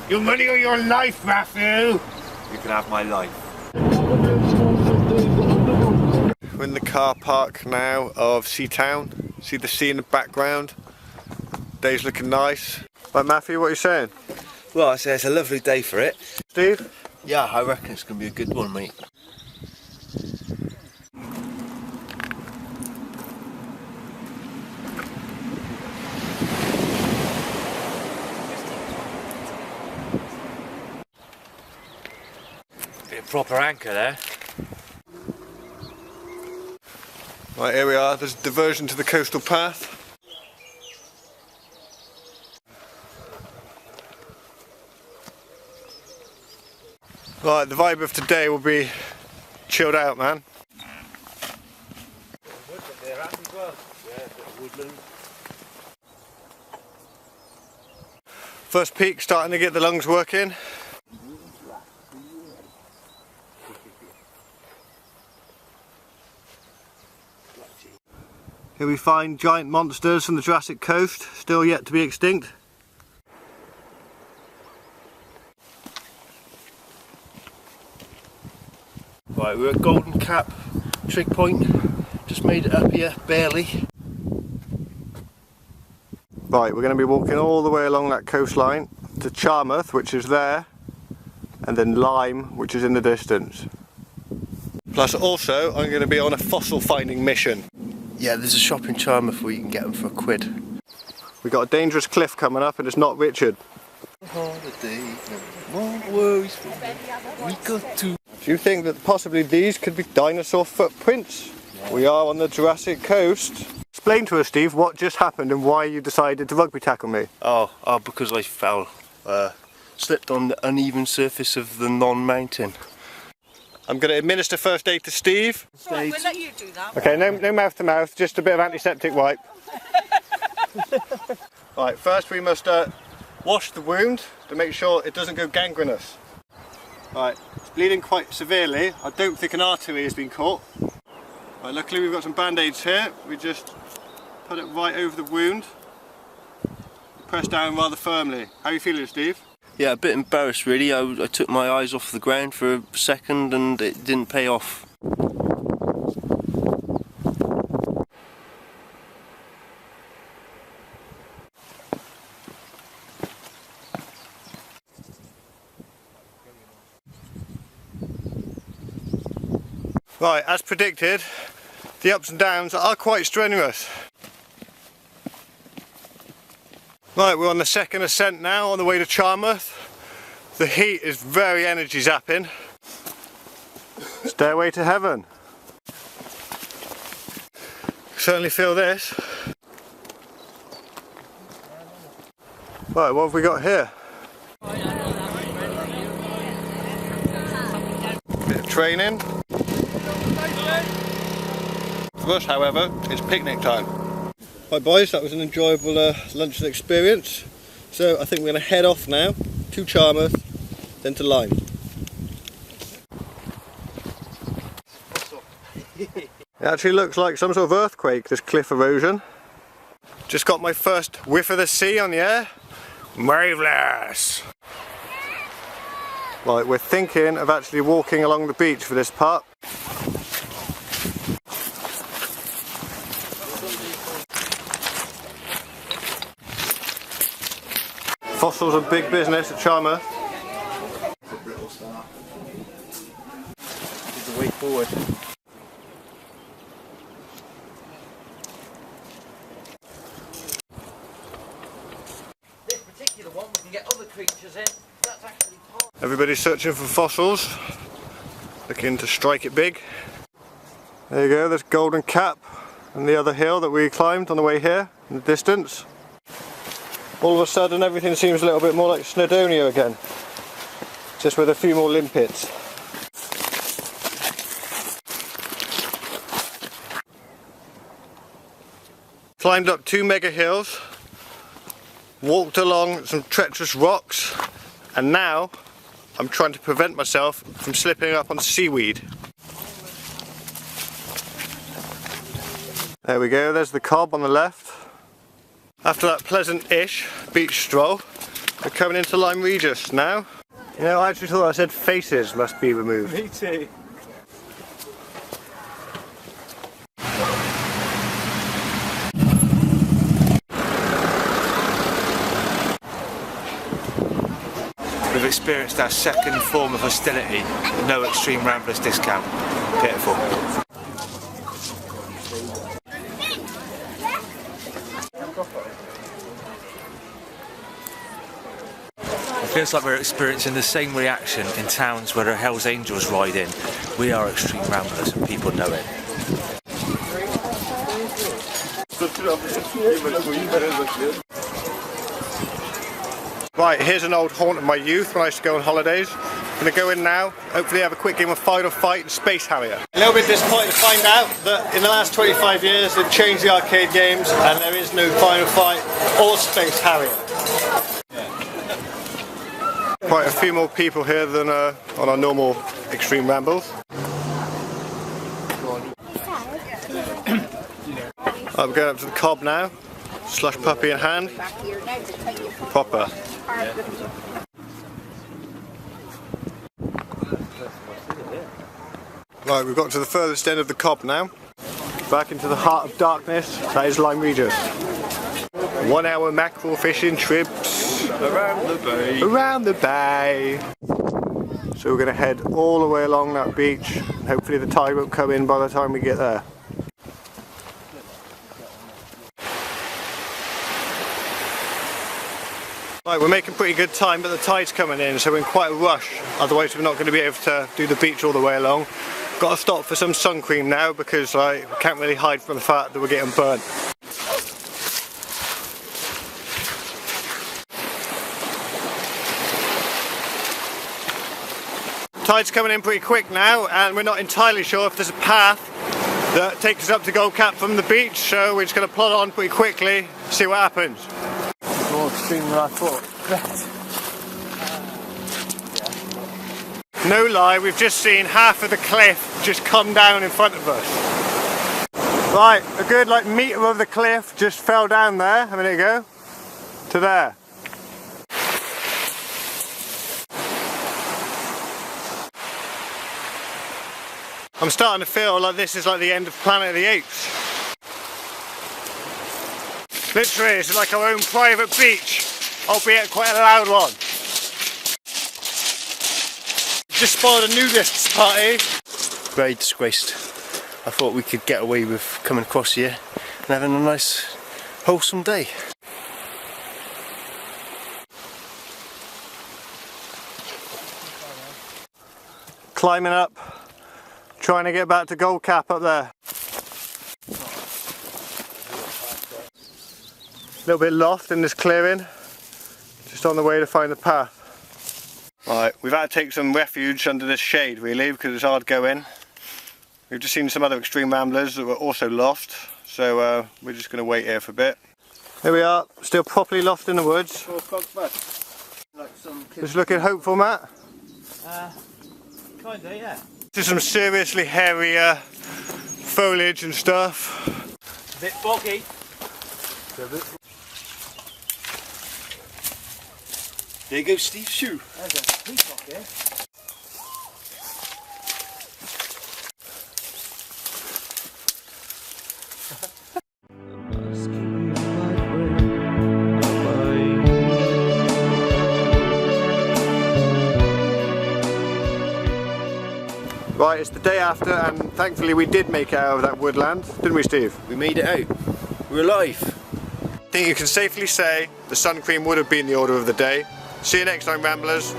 Your money or your life, Matthew! You can have my life. We're in the car park now of Seatown. See the sea in the background. Day's looking nice. Right, Matthew, what are you saying? Well, I say it's a lovely day for it. Steve? Yeah, I reckon it's going to be a good one, mate. Be a proper anchor there. Right, here we are. There's a diversion to the coastal path. Right, the vibe of today will be chilled out, man. First peak starting to get the lungs working. Here we find giant monsters from the Jurassic coast, still yet to be extinct. Right, we're at Golden Cap Trig Point, just made it up here, barely. Right, we're going to be walking all the way along that coastline to Charmouth, which is there, and then Lyme, which is in the distance. Plus also, I'm going to be on a fossil finding mission. Yeah, there's a shop in Charmouth where you can get them for £1. We've got a dangerous cliff coming up and it's not Richard. Holiday, no more worries for me. We got to. Do you think that possibly these could be dinosaur footprints? Yeah. We are on the Jurassic coast. Explain to us, Steve, what just happened and why you decided to rugby tackle me. Oh, because I fell. Slipped on the uneven surface of the non-mountain. I'm going to administer first aid to Steve. Right, we'll let you do that. Okay, no mouth to mouth, just a bit of antiseptic wipe. Right, first we must wash the wound to make sure it doesn't go gangrenous. Right, it's bleeding quite severely. I don't think an artery has been caught. Right, luckily we've got some band-aids here. We just put it right over the wound. Press down rather firmly. How are you feeling, Steve? Yeah, a bit embarrassed really. I took my eyes off the ground for a second and it didn't pay off. Right, as predicted, the ups and downs are quite strenuous. Right, we're on the second ascent now, on the way to Charmouth. The heat is very energy zapping. Stairway to heaven. Certainly feel this. Right, what have we got here? Bit of training. For us, however, it's picnic time. Right boys, that was an enjoyable luncheon experience. So I think we're going to head off now to Charmouth, then to Lyme. It actually looks like some sort of earthquake, this cliff erosion. Just got my first whiff of the sea on the air. Marvellous! Right, we're thinking of actually walking along the beach for this part. Fossils are big business at Charmouth. This is the way forward. This particular one, we can get other creatures in. That's actually part. Everybody's searching for fossils, looking to strike it big. There you go, there's Golden Cap and the other hill that we climbed on the way here in the distance. All of a sudden everything seems a little bit more like Snowdonia again, just with a few more limpets. Climbed up 2 mega hills, walked along some treacherous rocks, and now I'm trying to prevent myself from slipping up on seaweed. There we go, there's the cob on the left. After that pleasant-ish beach stroll, We're coming into Lyme Regis now. You know, I actually thought I said faces must be removed. Me too. We've experienced our second form of hostility. No Extreme Ramblers discount. Pitiful. It feels like we're experiencing the same reaction in towns where the Hells Angels ride in. We are Extreme Ramblers and people know it. Right, here's an old haunt of my youth when I used to go on holidays. I'm going to go in now, hopefully have a quick game of Final Fight and Space Harrier. A little bit disappointed to find out that in the last 25 years they've changed the arcade games and there is no Final Fight or Space Harrier. Quite a few more people here than on our normal Extreme Rambles. I'm going up to the cob now, slush puppy in hand, proper. Right, we've got to the furthest end of the cob now, back into the heart of darkness, that is Lyme Regis. 1 hour mackerel fishing trips Around the bay. around the bay. So we're going to head all the way along that beach, hopefully the tide won't come in by the time we get there. Right, we're making pretty good time, but the tide's coming in, so we're in quite a rush. Otherwise we're not going to be able to do the beach all the way along. Got to stop for some sun cream now because we can't really hide from the fact that we're getting burnt. Tide's coming in pretty quick now, and we're not entirely sure if there's a path that takes us up to Gold Cap from the beach, so we're just going to plod on pretty quickly, see what happens. More extreme than I thought. No lie, we've just seen half of the cliff just come down in front of us. Right, a good metre of the cliff just fell down there a minute ago to there. I'm starting to feel like this is like the end of Planet of the Apes. Literally, it's like our own private beach, albeit quite a loud one. Just spotted a nudists party. Very disgraced. I thought we could get away with coming across here and having a nice, wholesome day. Climbing up, trying to get back to Gold Cap up there. A little bit lost in this clearing, just on the way to find the path. Right, we've had to take some refuge under this shade really because it's hard going. We've just seen some other Extreme Ramblers that were also lost, so we're just going to wait here for a bit. Here we are, still properly lost in the woods. Just looking hopeful, Matt? Kinda, yeah. There's some seriously hairy foliage and stuff. A bit boggy. There goes Steve's shoe. There's a peacock here. Right, it's the day after and thankfully we did make it out of that woodland, didn't we, Steve? We made it out. We're alive. I think you can safely say the sun cream would have been the order of the day. See you next time, Ramblers.